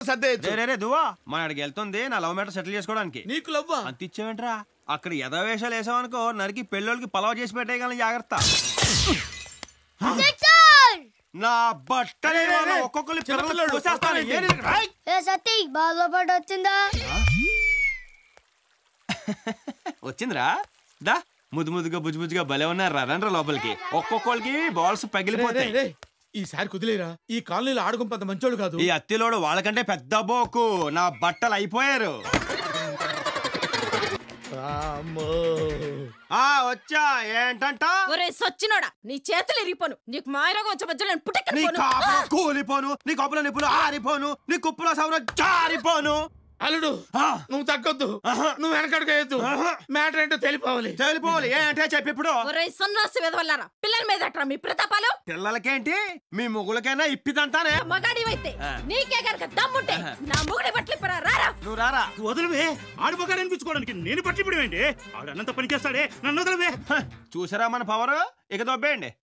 సర్దేయచ్చు. రే దువ్వా మన అడిగి వెళ్తుంది నా లవ్ మ్యాటర్ సెటిల్ చేసుకోవడానికి. నీకు లవ్వా? అంత ఇచ్చావేంట్రా? అక్కడ యథావేషాలు వేసావనుకో నరికి పెళ్ళోళ్ళకి పలావ్ చేసి పెట్టేయగలను, జాగ్రత్త. నా బట్టలు ఒక్కొక్కరు వచ్చిందిరా. దా ముద్దు ముద్దుగా బుజ్జు బుజ్జుగా భలే ఉన్నారు. రండ్రా లోపలికి. ఒక్కొక్కరికి బాల్స్ పగిలిపోతాయి. ఈసారి కుదిలేరా? ఈ కాలనీలో ఆడుకుంపంత మంచోడు కాదు. ఈ అత్తిలోడు వాళ్ళకంటే పెద్ద బోకు. నా బట్టలు అయిపోయారు. వచ్చా ఏంటంట? సచ్చినోడా, నీ చేతులు ఇరిగిపోను. నీకు మాయరోగం వచ్చే మధ్యలో కూలిపోను, నీ కప్పులో నిప్పులు ఆరిపోను, నీ కుప్పులో సౌర జారిపోను. అల్లుడు నువ్వు తగ్గొద్దు, నువ్వు వెనకడుగేయద్దు. మ్యాటర్ ఏంటో తెలిపోవాలి. ఏంటే చెప్పి ఇప్పుడు. సన్నాసి వెదవల్లారా, పిల్లల మీద మీ ప్రతాపాలు. పిల్లలకేంటి, మీ మొగులకైనా ఇప్పిదంతానే. మగాడివైతే నీకే కనుక దమ్ముంటే నా మొగుడి బట్టలు ఇప్పరా. రారా నువ్వు రారా. వదలవే, ఆడు మగాడు అనిపించుకోవడానికి నేను బట్టలు ఇప్పుడేంటి? ఆడు అన్నంత పని చేస్తాడే, నన్ను వదలవే. చూసారా మన పవర్? ఇక దొబ్బేయండి.